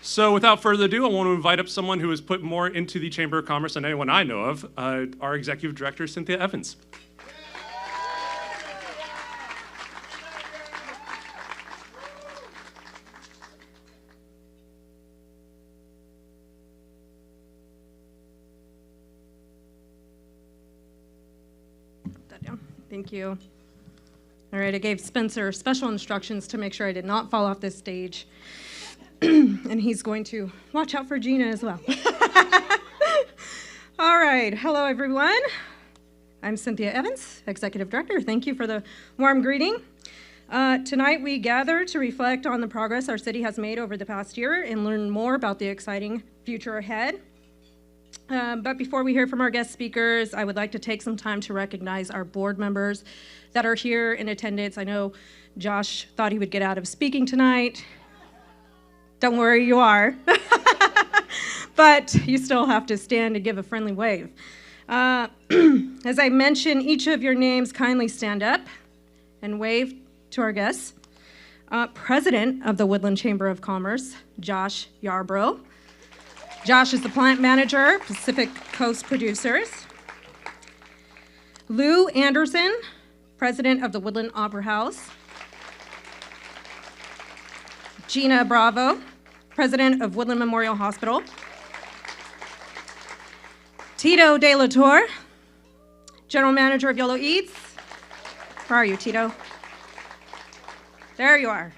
So without further ado, I want to invite up someone who has put more into the Chamber of Commerce than anyone I know of, our Executive Director, Cynthia Evans. Thank you. All right, I gave Spencer special instructions to make sure I did not fall off this stage. And he's going to watch out for Gina as well. All right, hello everyone. I'm Cynthia Evans, Executive Director. Thank you for the warm greeting. Tonight we gather to reflect on the progress our city has made over the past year and learn more about the exciting future ahead. But before we hear from our guest speakers, I would like to take some time to recognize our board members that are here in attendance. I know Josh thought he would get out of speaking tonight. Don't worry, you are. But you still have to stand and give a friendly wave. As I mention each of your names, kindly stand up and wave to our guests. President of the Woodland Chamber of Commerce, Josh Yarbrough. Josh is the plant manager, Pacific Coast Producers. Lou Anderson, president of the Woodland Opera House. Gina Bravo, president of Woodland Memorial Hospital. Tito De La Torre, general manager of Yellow Eats. Where are you, Tito? There you are.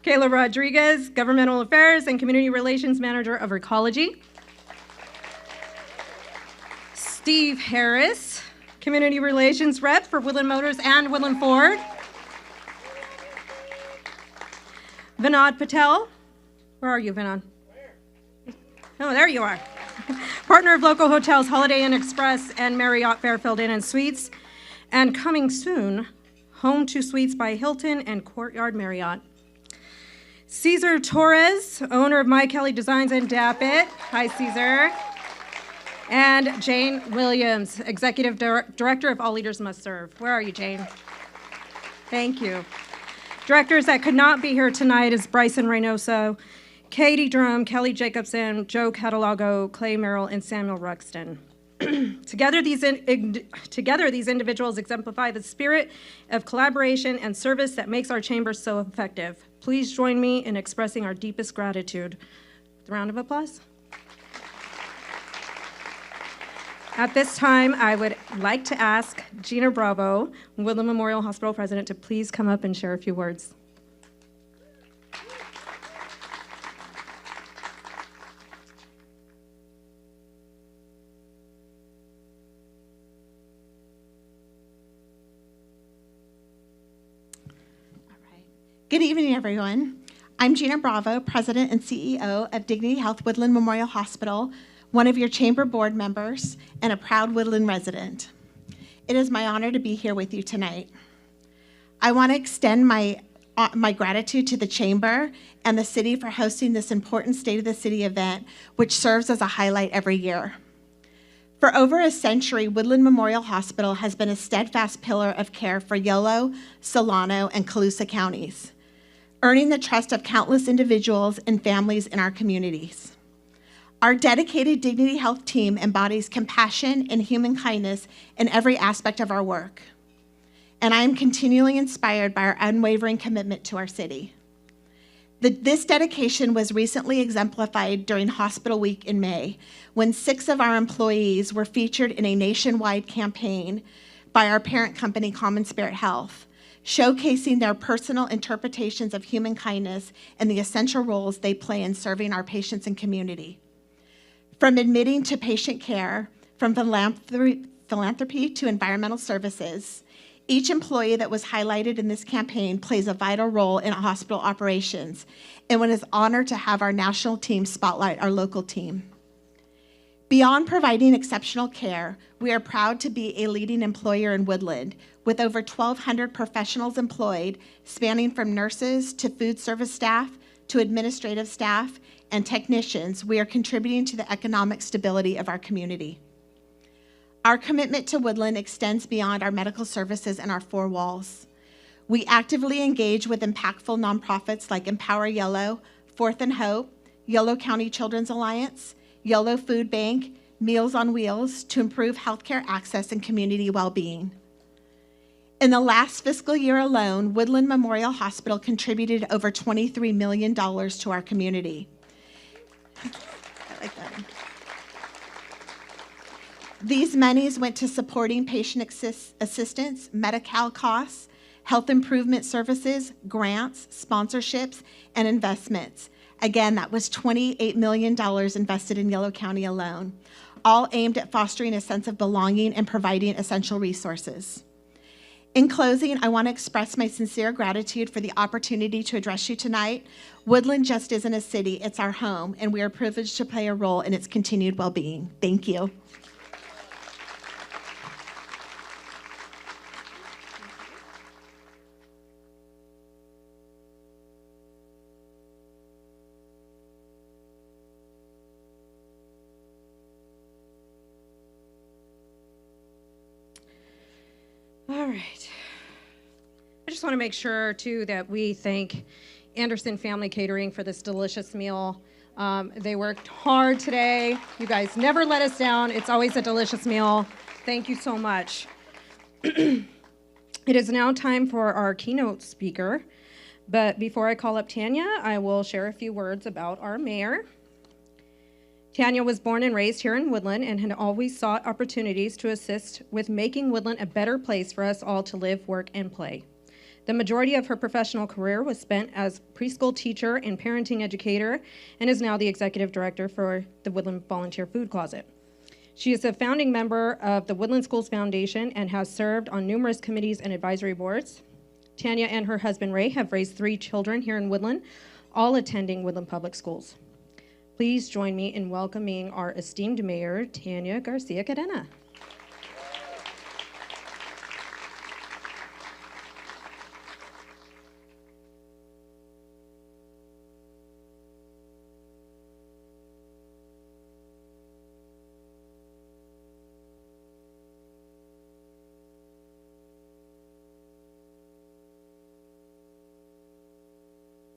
Kayla Rodriguez, Governmental Affairs and Community Relations Manager of Ecology. Steve Harris, Community Relations Rep for Woodland Motors and Woodland Ford. Vinod Patel. Where are you, Vinod? Oh, there you are. Partner of local hotels Holiday Inn Express and Marriott Fairfield Inn and Suites. And coming soon, Home to Suites by Hilton and Courtyard Marriott. Cesar Torres, owner of My Kelly Designs and Dap-It. Hi, Cesar. And Jane Williams, Executive Director of All Leaders Must Serve. Where are you, Jane? Thank you. Directors that could not be here tonight is Bryson Reynoso, Katie Drum, Kelly Jacobson, Joe Catalogo, Clay Merrill, and Samuel Ruxton. Together, these individuals exemplify the spirit of collaboration and service that makes our chamber so effective. Please join me in expressing our deepest gratitude. A round of applause. At this time, I would like to ask Gina Bravo, Woodland Memorial Hospital President, to please come up and share a few words. Good evening, everyone. I'm Gina Bravo, President and CEO of Dignity Health Woodland Memorial Hospital, one of your chamber board members, and a proud Woodland resident. It is my honor to be here with you tonight. I want to extend my gratitude to the chamber and the city for hosting this important State of the City event, which serves as a highlight every year. For over a century, Woodland Memorial Hospital has been a steadfast pillar of care for Yolo, Solano, and Colusa counties, earning the trust of countless individuals and families in our communities. Our dedicated Dignity Health team embodies compassion and human kindness in every aspect of our work. And I am continually inspired by our unwavering commitment to our city. This dedication was recently exemplified during Hospital Week in May, when 6 of our employees were featured in a nationwide campaign by our parent company, Common Spirit Health, showcasing their personal interpretations of human kindness and the essential roles they play in serving our patients and community. From admitting to patient care, from philanthropy to environmental services, each employee that was highlighted in this campaign plays a vital role in hospital operations, and it is an honor to have our national team spotlight our local team. Beyond providing exceptional care, we are proud to be a leading employer in Woodland, with over 1,200 professionals employed, spanning from nurses to food service staff to administrative staff and technicians. We are contributing to the economic stability of our community. Our commitment to Woodland extends beyond our medical services and our 4 walls. We actively engage with impactful nonprofits like Empower Yellow, Fourth and Hope, Yolo County Children's Alliance, Yolo Food Bank, Meals on Wheels to improve healthcare access and community well-being. In the last fiscal year alone, Woodland Memorial Hospital contributed over $23 million to our community. I like that. These monies went to supporting patient assistance, Medi-Cal costs, health improvement services, grants, sponsorships, and investments. Again, that was $28 million invested in Yolo County alone, all aimed at fostering a sense of belonging and providing essential resources. In closing, I want to express my sincere gratitude for the opportunity to address you tonight. Woodland just isn't a city, it's our home, and we are privileged to play a role in its continued well-being. Thank you. All right. I just want to make sure, too, that we thank Anderson Family Catering for this delicious meal. They worked hard today. You guys never let us down. It's always a delicious meal. Thank you so much. It is now time for our keynote speaker. But before I call up Tanya, I will share a few words about our mayor. Tanya was born and raised here in Woodland and had always sought opportunities to assist with making Woodland a better place for us all to live, work, and play. The majority of her professional career was spent as preschool teacher and parenting educator and is now the executive director for the Woodland Volunteer Food Closet. She is a founding member of the Woodland Schools Foundation and has served on numerous committees and advisory boards. Tanya and her husband Ray have raised 3 children here in Woodland, all attending Woodland Public Schools. Please join me in welcoming our esteemed mayor, Tanya Garcia-Cadena.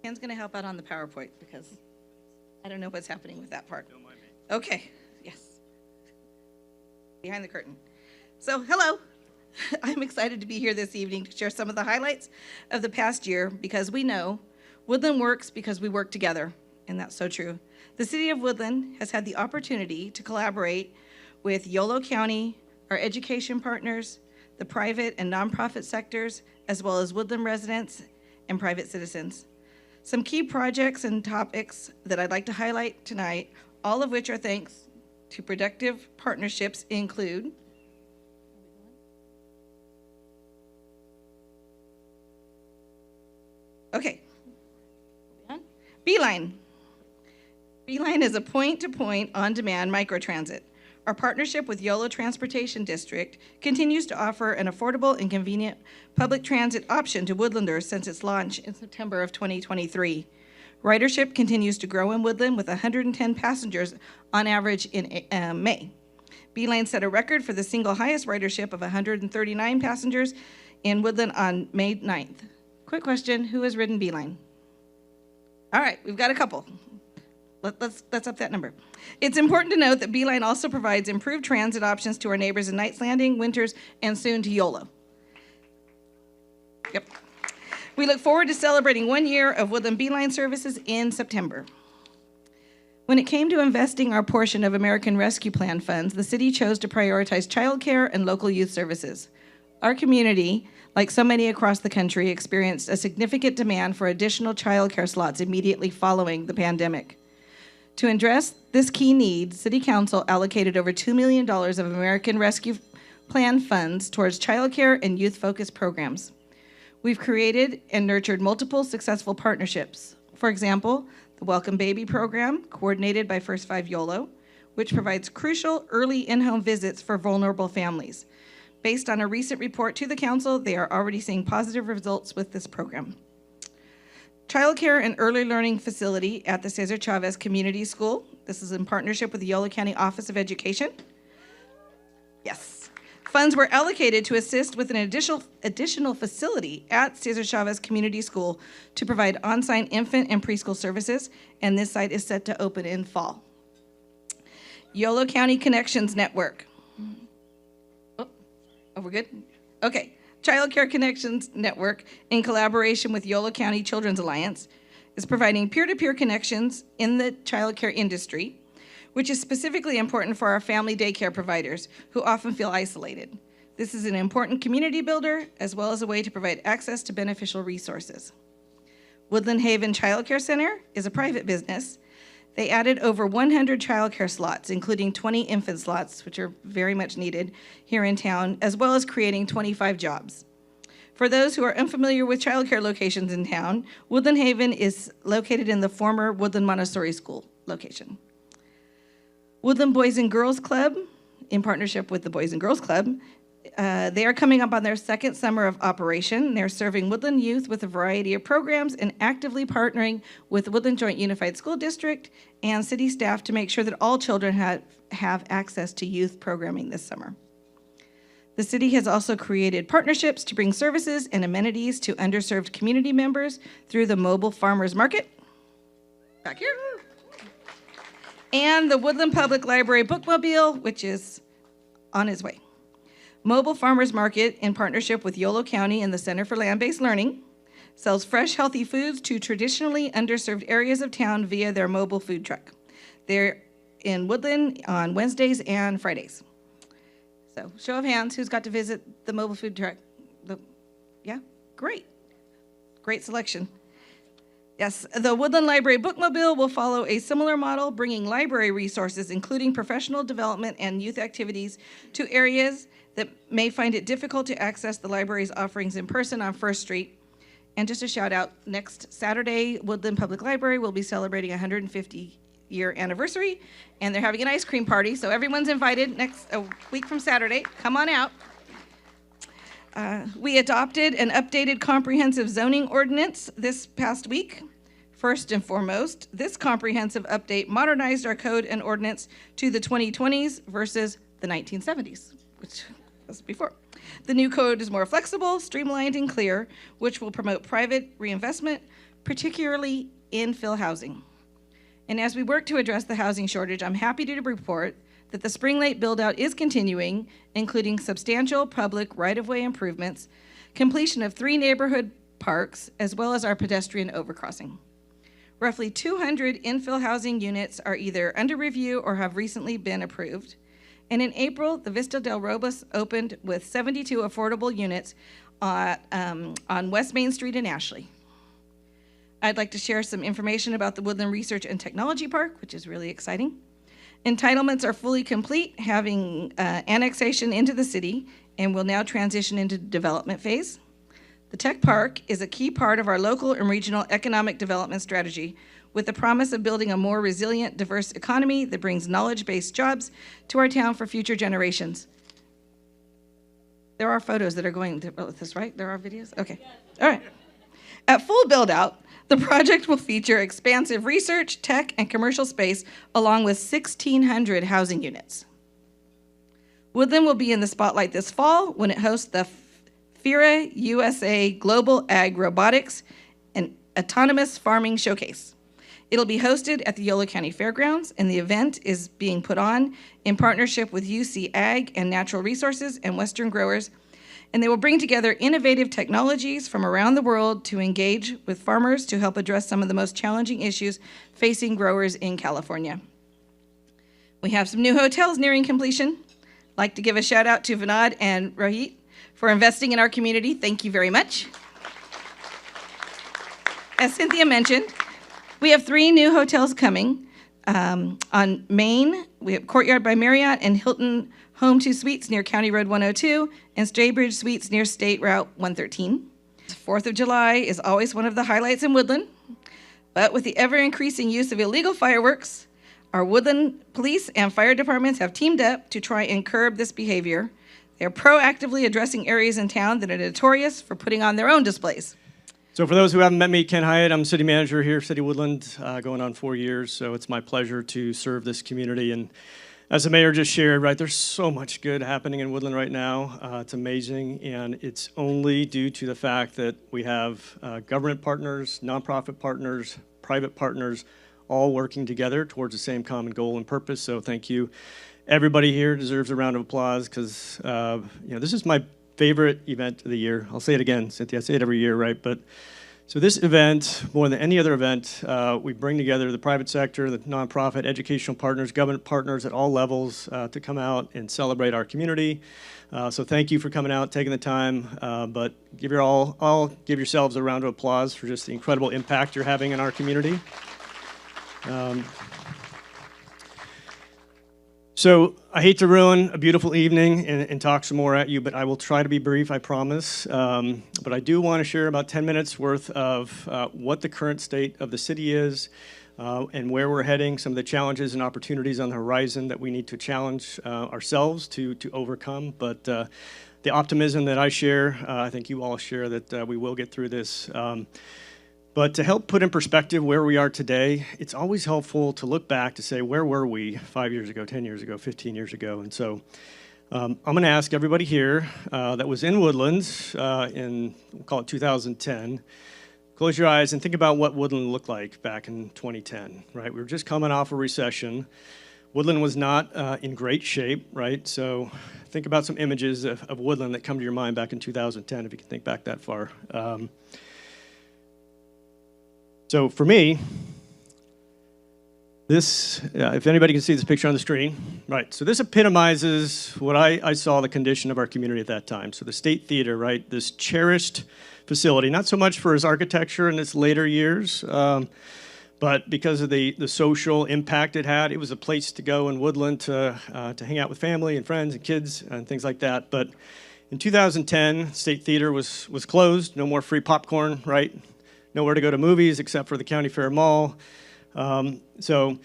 Anne's going to help out on the PowerPoint because I don't know what's happening with that part. Don't mind me. Okay, yes. Behind the curtain. So, hello. I'm excited to be here this evening to share some of the highlights of the past year because we know Woodland works because we work together, and that's so true. The City of Woodland has had the opportunity to collaborate with Yolo County, our education partners, the private and nonprofit sectors, as well as Woodland residents and private citizens. Some key projects and topics that I'd like to highlight tonight, all of which are thanks to productive partnerships, include Beeline. Beeline is a point-to-point, on-demand microtransit. Our partnership with Yolo Transportation District continues to offer an affordable and convenient public transit option to Woodlanders since its launch in September of 2023. Ridership continues to grow in Woodland with 110 passengers on average in May. Beeline set a record for the single highest ridership of 139 passengers in Woodland on May 9th. Quick question, who has ridden Beeline? All right, we've got a couple. Let's up that number. It's important to note that Beeline also provides improved transit options to our neighbors in Knights Landing, Winters, and soon to Yolo. Yep. We look forward to celebrating 1 year of Woodland Beeline services in September. When it came to investing our portion of American Rescue Plan funds, the city chose to prioritize childcare and local youth services. Our community, like so many across the country, experienced a significant demand for additional childcare slots immediately following the pandemic. To address this key need, City Council allocated over $2 million of American Rescue Plan funds towards childcare and youth-focused programs. We've created and nurtured multiple successful partnerships. For example, the Welcome Baby program, coordinated by First 5 Yolo, which provides crucial early in-home visits for vulnerable families. Based on a recent report to the council, they are already seeing positive results with this program. Childcare and early learning facility at the Cesar Chavez Community School. This is in partnership with the Yolo County Office of Education. Yes. Funds were allocated to assist with an additional facility at Cesar Chavez Community School to provide on-site infant and preschool services, and this site is set to open in fall. Yolo County Connections Network. Oh, we're good? Okay. Child Care Connections Network, in collaboration with Yolo County Children's Alliance, is providing peer-to-peer connections in the child care industry, which is specifically important for our family daycare providers who often feel isolated. This is an important community builder, as well as a way to provide access to beneficial resources. Woodland Haven Child Care Center is a private business. They added over 100 childcare slots, including 20 infant slots, which are very much needed here in town, as well as creating 25 jobs. For those who are unfamiliar with childcare locations in town, Woodland Haven is located in the former Woodland Montessori School location. Woodland Boys and Girls Club, in partnership with the Boys and Girls Club, they are coming up on their second summer of operation. They're serving Woodland youth with a variety of programs and actively partnering with Woodland Joint Unified School District and city staff to make sure that all children have access to youth programming this summer. The city has also created partnerships to bring services and amenities to underserved community members through the Mobile Farmers Market, back here, and the Woodland Public Library Bookmobile, which is on its way. Mobile Farmers Market, in partnership with Yolo County and the Center for Land-Based Learning, sells fresh, healthy foods to traditionally underserved areas of town via their mobile food truck. They're in Woodland on Wednesdays and Fridays. So, show of hands, who's got to visit the mobile food truck? Yeah, great. Great selection. Yes, the Woodland Library Bookmobile will follow a similar model, bringing library resources, including professional development and youth activities, to areas that may find it difficult to access the library's offerings in person on First Street. And just a shout out, next Saturday, Woodland Public Library will be celebrating a 150-year anniversary, and they're having an ice cream party, so everyone's invited a week from Saturday. Come on out. We adopted an updated comprehensive zoning ordinance this past week. First and foremost, this comprehensive update modernized our code and ordinance to the 2020s versus the 1970s, which was before. The new code is more flexible, streamlined, and clear, which will promote private reinvestment, particularly infill housing. And as we work to address the housing shortage, I'm happy to report that the Spring Lake build-out is continuing, including substantial public right-of-way improvements, completion of 3 neighborhood parks, as well as our pedestrian overcrossing. Roughly 200 infill housing units are either under review or have recently been approved. And in April, the Vista del Robos opened with 72 affordable units on West Main Street in Ashley. I'd like to share some information about the Woodland Research and Technology Park, which is really exciting. Entitlements are fully complete, having annexation into the city, and will now transition into development phase. The Tech Park is a key part of our local and regional economic development strategy, with the promise of building a more resilient, diverse economy that brings knowledge-based jobs to our town for future generations. There are photos that are going with this, right? There are videos? Okay. All right. At full build-out, the project will feature expansive research, tech, and commercial space, along with 1,600 housing units. Woodland will be in the spotlight this fall when it hosts the FIRA USA Global Ag Robotics and Autonomous Farming Showcase. It'll be hosted at the Yolo County Fairgrounds, and the event is being put on in partnership with UC Ag and Natural Resources and Western Growers, and they will bring together innovative technologies from around the world to engage with farmers to help address some of the most challenging issues facing growers in California. We have some new hotels nearing completion. I'd like to give a shout out to Vinod and Rohit for investing in our community. Thank you very much. As Cynthia mentioned, we have 3 new hotels coming. On Main, we have Courtyard by Marriott and Hilton Home 2 Suites near County Road 102 and Straybridge Suites near State Route 113. 4th of July is always one of the highlights in Woodland, but with the ever-increasing use of illegal fireworks, our Woodland police and fire departments have teamed up to try and curb this behavior. They're proactively addressing areas in town that are notorious for putting on their own displays. So for those who haven't met me, Ken Hyatt, I'm city manager here, City Woodland, going on 4 years. So it's my pleasure to serve this community. And As the mayor just shared, right, there's so much good happening in Woodland right now. It's amazing, and it's only due to the fact that we have government partners, nonprofit partners, private partners, all working together towards the same common goal and purpose. So thank you. Everybody here deserves a round of applause because this is my favorite event of the year. I'll say it again, Cynthia. I say it every year, right? But so this event, more than any other event, we bring together the private sector, the nonprofit, educational partners, government partners at all levels to come out and celebrate our community. So thank you for coming out, taking the time. But give yourselves a round of applause for just the incredible impact you're having in our community. So I hate to ruin a beautiful evening and talk some more at you, but I will try to be brief, I promise. But I do want to share about 10 minutes worth of what the current state of the city is and where we're heading, some of the challenges and opportunities on the horizon that we need to challenge ourselves to overcome. But the optimism that I share, I think you all share that we will get through this. But to help put in perspective where we are today, it's always helpful to look back to say, where were we 5 years ago, 10 years ago, 15 years ago? And so I'm going to ask everybody here that was in Woodlands in, we'll call it 2010, close your eyes and think about what Woodland looked like back in 2010, right? We were just coming off a recession. Woodland was not in great shape, right? So think about some images of Woodland that come to your mind back in 2010, if you can think back that far. So for me, this, if anybody can see this picture on the screen, right, so this epitomizes what I saw the condition of our community at that time. So the State Theater, right, this cherished facility, not so much for its architecture in its later years, but because of the social impact it had. It was a place to go in Woodland to hang out with family and friends and kids and things like that. But in 2010, State Theater was closed, no more free popcorn, right? Nowhere to go to movies except for the County Fair Mall. So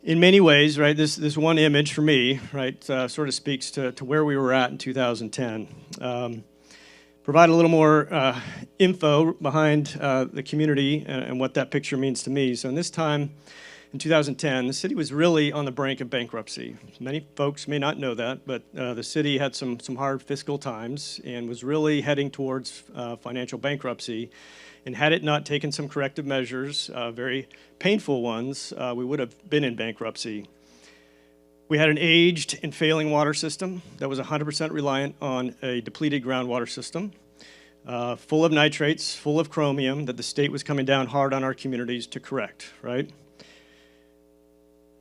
in many ways, right, this one image for me, right, sort of speaks to where we were at in 2010. Provide a little more info behind the community and what that picture means to me. So in this time, in 2010, the city was really on the brink of bankruptcy. Many folks may not know that, but the city had some hard fiscal times and was really heading towards financial bankruptcy. And had it not taken some corrective measures, very painful ones, we would have been in bankruptcy. We had an aged and failing water system that was 100% reliant on a depleted groundwater system, full of nitrates, full of chromium that the state was coming down hard on our communities to correct, right?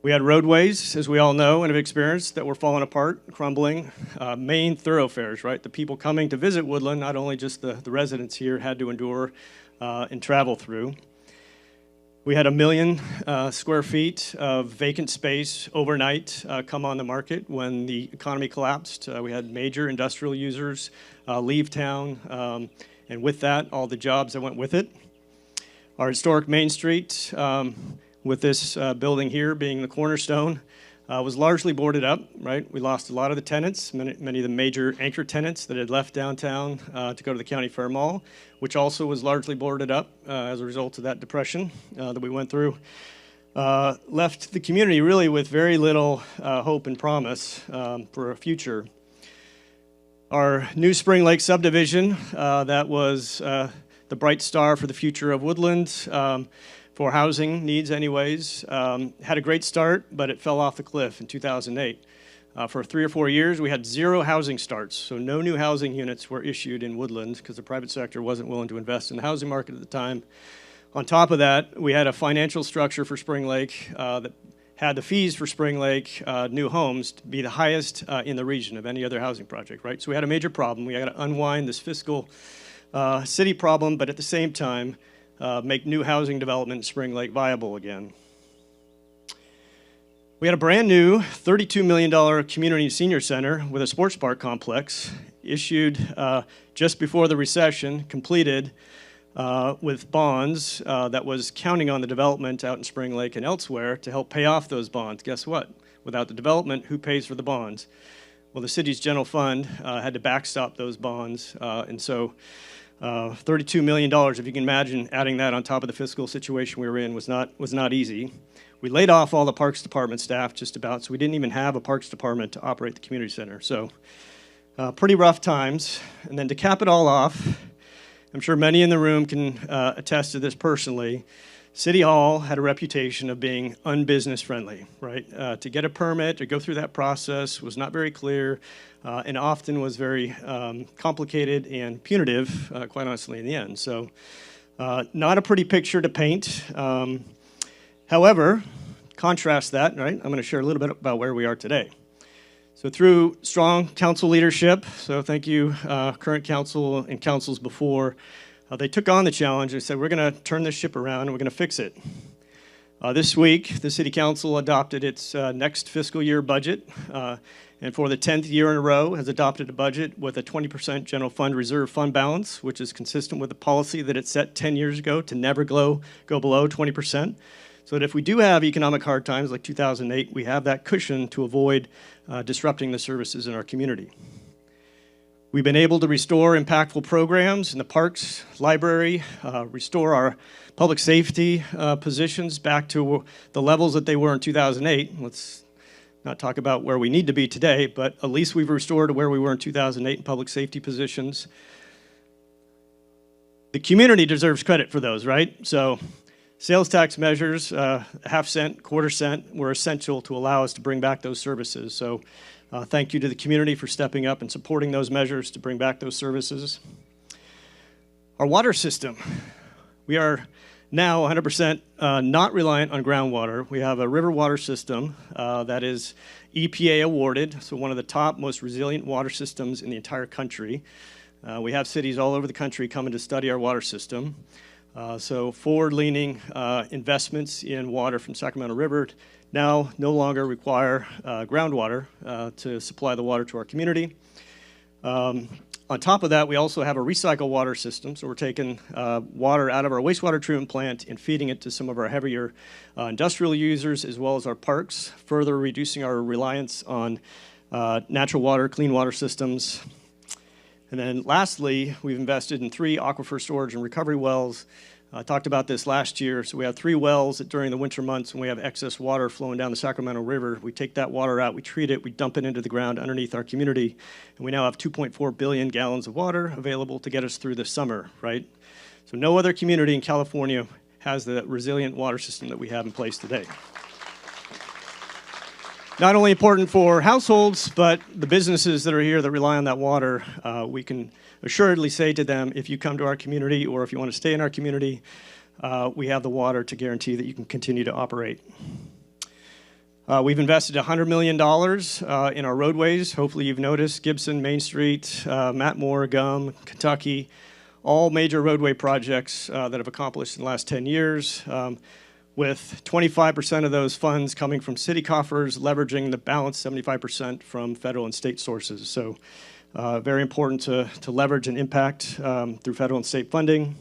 We had roadways, as we all know and have experienced, that were falling apart, crumbling. Main thoroughfares, right? The people coming to visit Woodland, not only just the residents here, had to endure and travel through. We had 1 million square feet of vacant space overnight come on the market when the economy collapsed. We had major industrial users leave town, and with that, all the jobs that went with it. Our historic Main Street, with this building here being the cornerstone, was largely boarded up, right? We lost a lot of the tenants, many of the major anchor tenants that had left downtown to go to the County Fair Mall, which also was largely boarded up as a result of that depression that we went through. Left the community really with very little hope and promise for a future. Our new Spring Lake subdivision, that was the bright star for the future of Woodland, for housing needs anyways, had a great start, but it fell off the cliff in 2008. For 3 or 4 years, we had 0 housing starts, so no new housing units were issued in Woodland because the private sector wasn't willing to invest in the housing market at the time. On top of that, we had a financial structure for Spring Lake that had the fees for Spring Lake new homes to be the highest in the region of any other housing project, right? So we had a major problem. We had to unwind this fiscal city problem, but at the same time, make new housing development in Spring Lake viable again. We had a brand new $32 million community senior center with a sports park complex issued just before the recession, completed with bonds that was counting on the development out in Spring Lake and elsewhere to help pay off those bonds. Guess what? Without the development, who pays for the bonds? Well, the city's general fund had to backstop those bonds, and so $32 million, if you can imagine adding that on top of the fiscal situation we were in, was not easy. We laid off all the Parks Department staff just about, so we didn't even have a Parks Department to operate the community center. So pretty rough times. And then to cap it all off, I'm sure many in the room can attest to this personally, City Hall had a reputation of being unbusiness friendly, right? To get a permit, to go through that process was not very clear and often was very complicated and punitive, quite honestly, in the end. So not a pretty picture to paint. However, contrast that, right? I'm going to share a little bit about where we are today. So through strong council leadership, so thank you, current council and councils before, they took on the challenge and said, we're going to turn this ship around and we're going to fix it. This week, the City Council adopted its next fiscal year budget, and for the 10th year in a row has adopted a budget with a 20% general fund reserve fund balance, which is consistent with the policy that it set 10 years ago to never go below 20%. So that if we do have economic hard times like 2008, we have that cushion to avoid disrupting the services in our community. We've been able to restore impactful programs in the parks, library, restore our public safety positions back to the levels that they were in 2008. Let's not talk about where we need to be today, but at least we've restored to where we were in 2008 in public safety positions. The community deserves credit for those, right? So sales tax measures, half cent, quarter cent, were essential to allow us to bring back those services. So thank you to the community for stepping up and supporting those measures to bring back those services. Our water system. We are now 100% not reliant on groundwater. We have a river water system that is EPA awarded, so one of the top, most resilient water systems in the entire country. We have cities all over the country coming to study our water system. So forward-leaning investments in water from Sacramento River now no longer require groundwater to supply the water to our community. On top of that, we also have a recycle water system. So we're taking water out of our wastewater treatment plant and feeding it to some of our heavier industrial users as well as our parks, further reducing our reliance on natural water, clean water systems. And then lastly, we've invested in 3 aquifer storage and recovery wells. I talked about this last year. So we have 3 wells that during the winter months when we have excess water flowing down the Sacramento River, we take that water out, we treat it, we dump it into the ground underneath our community, and we now have 2.4 billion gallons of water available to get us through the summer, right? So no other community in California has the resilient water system that we have in place today. Not only important for households, but the businesses that are here that rely on that water, we can assuredly say to them, if you come to our community or if you want to stay in our community, we have the water to guarantee that you can continue to operate. We've invested $100 million in our roadways. Hopefully you've noticed Gibson, Main Street, Matt Moore, Gum, Kentucky, all major roadway projects that have accomplished in the last 10 years. With 25% of those funds coming from city coffers, leveraging the balance 75% from federal and state sources. So very important to leverage and impact through federal and state funding.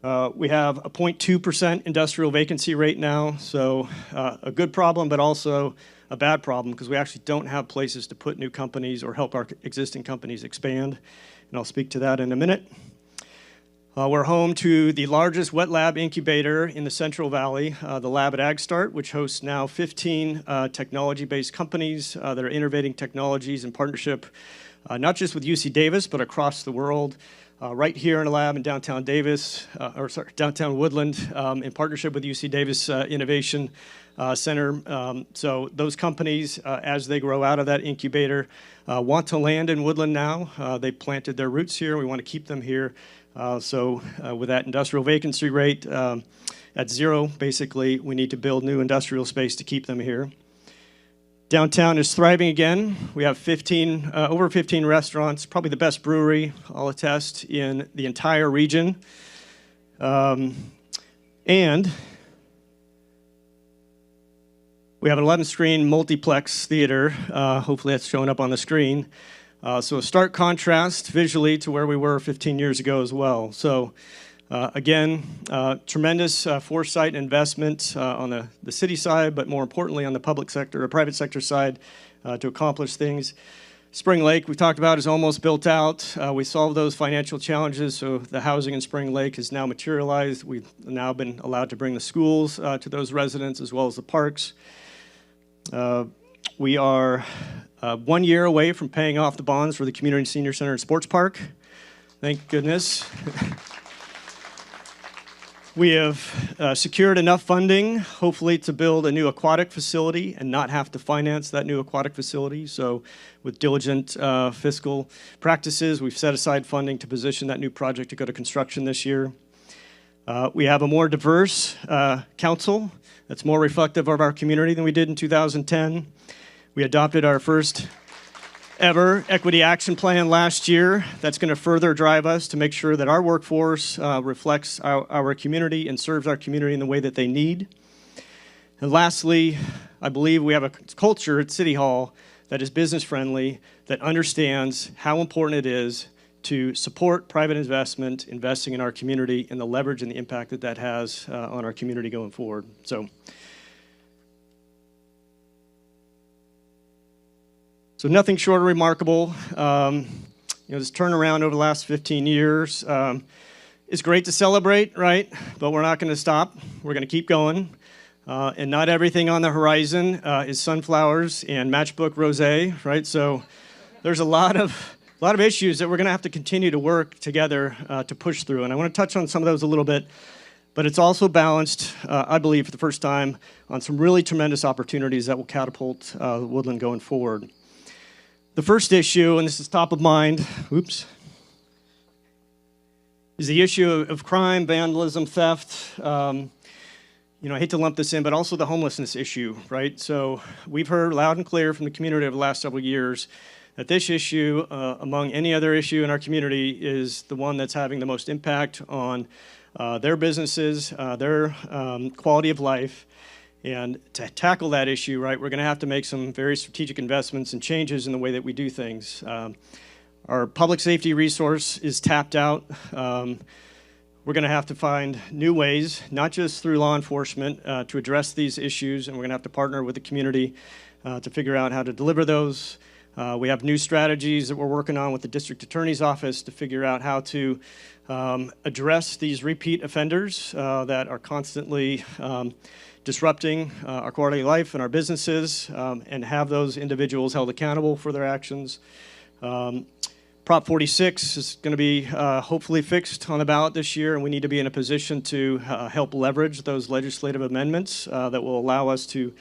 We have a 0.2% industrial vacancy rate now, so a good problem, but also a bad problem because we actually don't have places to put new companies or help our existing companies expand. And I'll speak to that in a minute. We're home to the largest wet lab incubator in the Central Valley, the lab at AgStart, which hosts now 15 technology-based companies that are innovating technologies in partnership, not just with UC Davis, but across the world. Right here in a lab in downtown downtown Woodland, in partnership with UC Davis Innovation Center. So those companies, as they grow out of that incubator, want to land in Woodland now. They planted their roots here. We want to keep them here. So with that industrial vacancy rate at 0, basically, we need to build new industrial space to keep them here. Downtown is thriving again. We have over 15 restaurants, probably the best brewery, I'll attest, in the entire region. And we have an 11-screen multiplex theater. Hopefully that's showing up on the screen. So a stark contrast visually to where we were 15 years ago as well. So again, tremendous foresight and investment on the city side, but more importantly on the public sector or private sector side to accomplish things. Spring Lake, we talked about, is almost built out. We solved those financial challenges, so the housing in Spring Lake has now materialized. We've now been allowed to bring the schools to those residents as well as the parks. We are 1 year away from paying off the bonds for the Community Senior Center and Sports Park. Thank goodness. We have secured enough funding, hopefully, to build a new aquatic facility and not have to finance that new aquatic facility. So with diligent fiscal practices, we've set aside funding to position that new project to go to construction this year. We have a more diverse council that's more reflective of our community than we did in 2010. We adopted our first ever equity action plan last year. That's going to further drive us to make sure that our workforce reflects our community and serves our community in the way that they need. And lastly, I believe we have a culture at City Hall that is business friendly, that understands how important it is to support private investment, investing in our community, and the leverage and the impact that that has on our community going forward. So nothing short of remarkable. This turnaround over the last 15 years is great to celebrate, right? But we're not going to stop. We're going to keep going. And not everything on the horizon is sunflowers and matchbook rosé, right? So there's a lot of issues that we're going to have to continue to work together to push through. And I want to touch on some of those a little bit. But it's also balanced, I believe, for the first time on some really tremendous opportunities that will catapult Woodland going forward. The first issue, and this is top of mind, is the issue of crime, vandalism, theft. I hate to lump this in, but also the homelessness issue, right? So we've heard loud and clear from the community over the last several years that this issue, among any other issue in our community, is the one that's having the most impact on their businesses, their quality of life. And to tackle that issue, right, we're going to have to make some very strategic investments and changes in the way that we do things. Our public safety resource is tapped out. We're going to have to find new ways, not just through law enforcement, to address these issues, and we're going to have to partner with the community to figure out how to deliver those. We have new strategies that we're working on with the district attorney's office to figure out how to address these repeat offenders that are constantly disrupting our quality of life and our businesses, and have those individuals held accountable for their actions. Prop 46 is going to be hopefully fixed on the ballot this year, and we need to be in a position to help leverage those legislative amendments that will allow us to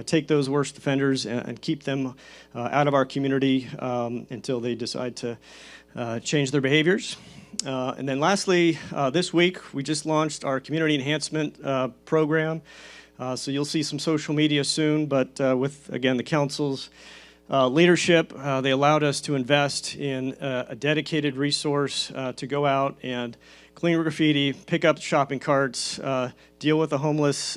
take those worst offenders and keep them out of our community until they decide to change their behaviors. And then lastly, this week, we just launched our community enhancement program. So you'll see some social media soon, but with, again, the council's leadership, they allowed us to invest in a dedicated resource to go out and clean graffiti, pick up shopping carts, deal with the homeless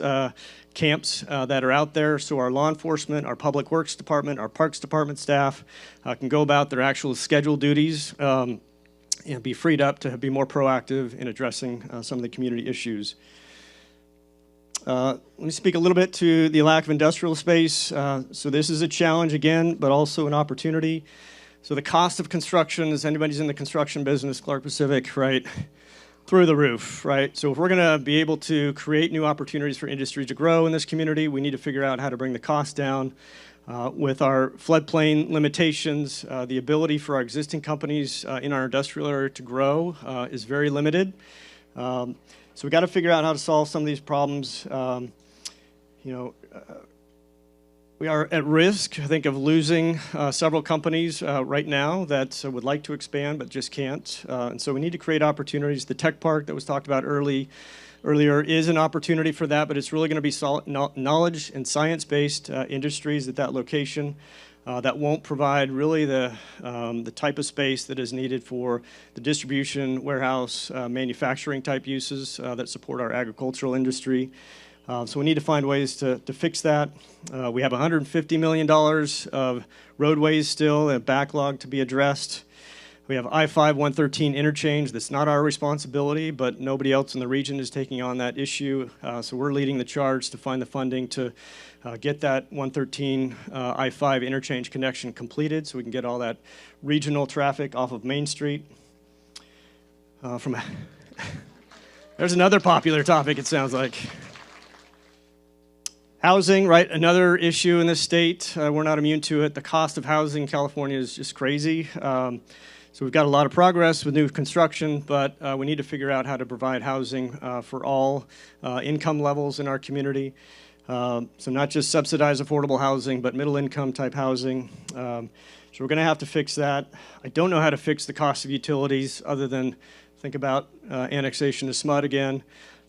camps that are out there, so our law enforcement, our public works department, our parks department staff can go about their actual scheduled duties and be freed up to be more proactive in addressing some of the community issues. Let me speak a little bit to the lack of industrial space. So this is a challenge again, but also an opportunity. So the cost of construction, as anybody's in the construction business, Clark Pacific, right, through the roof, right? So if we're going to be able to create new opportunities for industry to grow in this community, we need to figure out how to bring the cost down. With our floodplain limitations, the ability for our existing companies in our industrial area to grow is very limited. So we got to figure out how to solve some of these problems. We are at risk, I think, of losing several companies right now that would like to expand but just can't. And so we need to create opportunities. The tech park that was talked about earlier is an opportunity for that, but it's really going to be knowledge and science-based industries at that location that won't provide really the type of space that is needed for the distribution, warehouse, manufacturing type uses that support our agricultural industry. So we need to find ways to fix that. We have $150 million of roadways still, a backlog to be addressed. We have I-5-113 interchange. That's not our responsibility, but nobody else in the region is taking on that issue. So we're leading the charge to find the funding to get that 113 I-5 interchange connection completed so we can get all that regional traffic off of Main Street. There's another popular topic, it sounds like. Housing, right? Another issue in this state. We're not immune to it. The cost of housing in California is just crazy. So we've got a lot of progress with new construction, but we need to figure out how to provide housing for all income levels in our community. So not just subsidized affordable housing, but middle income type housing. So we're going to have to fix that. I don't know how to fix the cost of utilities other than think about annexation to SMUD again.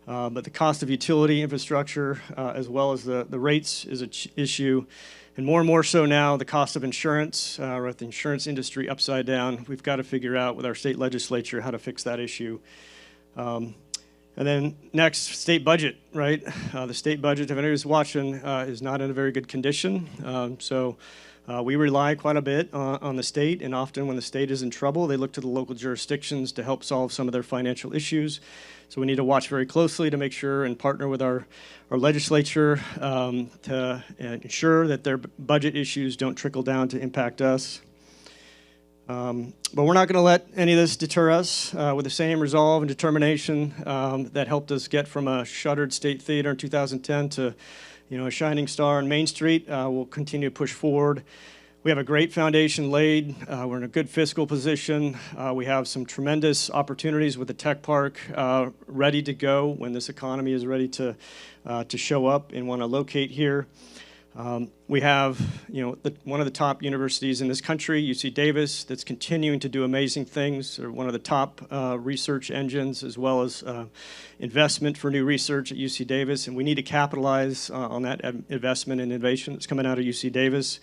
But the cost of utility infrastructure as well as the rates is an issue. And more so now, the cost of insurance, with the insurance industry upside down. We've got to figure out with our state legislature how to fix that issue. And then next, state budget, right? The state budget, if anybody's watching, is not in a very good condition. So we rely quite a bit on the state, and often when the state is in trouble, they look to the local jurisdictions to help solve some of their financial issues. So we need to watch very closely to make sure and partner with our legislature to ensure that their budget issues don't trickle down to impact us. But we're not going to let any of this deter us. With the same resolve and determination that helped us get from a shuttered state theater in 2010 to a shining star on Main Street, we'll continue to push forward. We have a great foundation laid. We're in a good fiscal position. We have some tremendous opportunities with the tech park ready to go when this economy is ready to show up and want to locate here. We have, one of the top universities in this country, UC Davis, that's continuing to do amazing things. They're one of the top research engines, as well as investment for new research at UC Davis, and we need to capitalize on that investment and innovation that's coming out of UC Davis.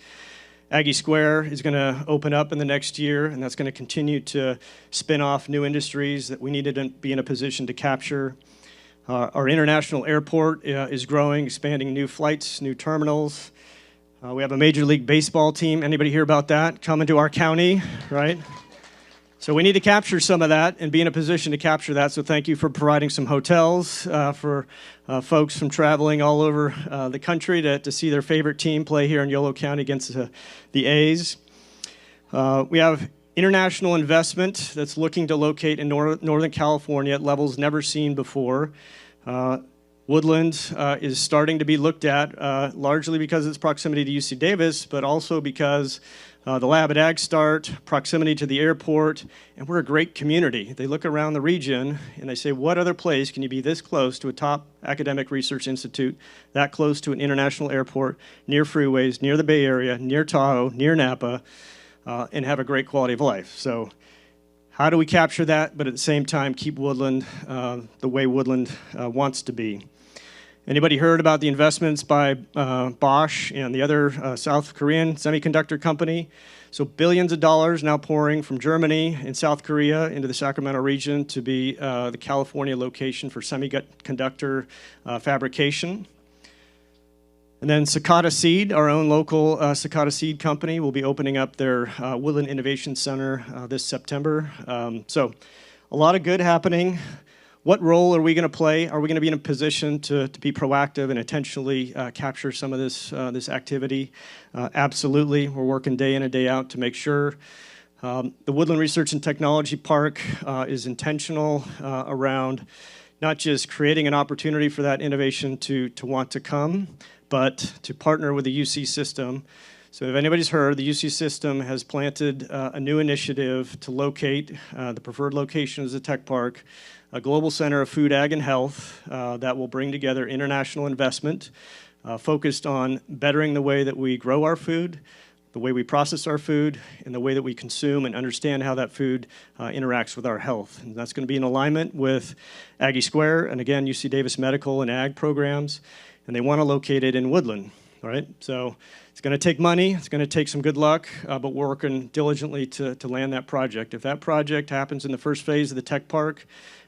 Aggie Square is going to open up in the next year, and that's going to continue to spin off new industries that we need to be in a position to capture. Our international airport is growing, expanding new flights, new terminals. We have a Major League Baseball team. Anybody hear about that? Coming to our county, right? So we need to capture some of that and be in a position to capture that. So thank you for providing some hotels for folks from traveling all over the country to see their favorite team play here in Yolo County against the A's. We have international investment that's looking to locate in Northern California at levels never seen before. Woodland is starting to be looked at, largely because of its proximity to UC Davis, but also because the lab at Ag Start, proximity to the airport, and we're a great community. They look around the region and they say, what other place can you be this close to a top academic research institute, that close to an international airport, near freeways, near the Bay Area, near Tahoe, near Napa, and have a great quality of life? So how do we capture that, but at the same time keep Woodland the way Woodland wants to be? Anybody heard about the investments by Bosch and the other South Korean semiconductor company? So billions of dollars now pouring from Germany and South Korea into the Sacramento region to be the California location for semiconductor fabrication. And then Cicada Seed, our own local Cicada Seed company, will be opening up their Woodland Innovation Center this September. So a lot of good happening. What role are we going to play? Are we going to be in a position to be proactive and intentionally capture some of this activity? Absolutely. We're working day in and day out to make sure. The Woodland Research and Technology Park is intentional around not just creating an opportunity for that innovation to want to come, but to partner with the UC system. So if anybody's heard, the UC system has planted a new initiative to locate, the preferred location is the tech park, a global center of food, ag, and health that will bring together international investment focused on bettering the way that we grow our food, the way we process our food, and the way that we consume and understand how that food interacts with our health. And that's going to be in alignment with Aggie Square and, again, UC Davis Medical and Ag programs, and they want to locate it in Woodland, all right? So it's going to take money, it's going to take some good luck, but we're working diligently to land that project. If that project happens in the first phase of the tech park,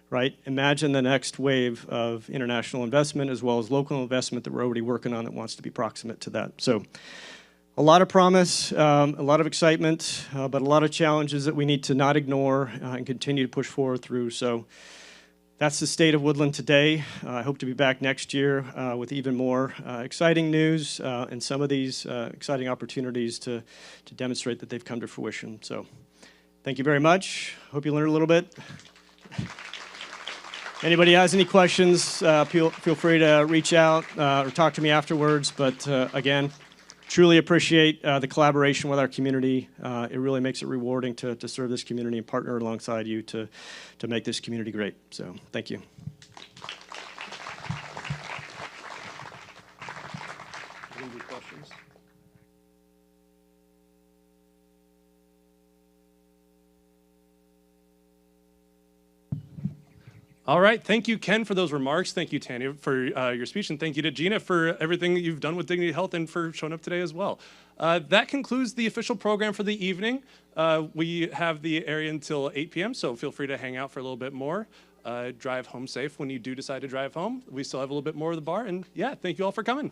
right, imagine the next wave of international investment as well as local investment that we're already working on that wants to be proximate to that. So A lot of promise, a lot of excitement, but a lot of challenges that we need to not ignore and continue to push forward through. So that's the state of Woodland today. I hope to be back next year with even more exciting news and some of these exciting opportunities to demonstrate that they've come to fruition. So thank you very much. Hope you learned a little bit. Anybody has any questions, feel free to reach out or talk to me afterwards. But again, truly appreciate the collaboration with our community. It really makes it rewarding to serve this community and partner alongside you to make this community great. So thank you. Any questions? All right, thank you, Ken, for those remarks. Thank you, Tanya, for your speech, and thank you to Gina for everything that you've done with Dignity Health and for showing up today as well. That concludes the official program for the evening. We have the area until 8 p.m., so feel free to hang out for a little bit more. Drive home safe when you do decide to drive home. We still have a little bit more of the bar, and yeah, thank you all for coming.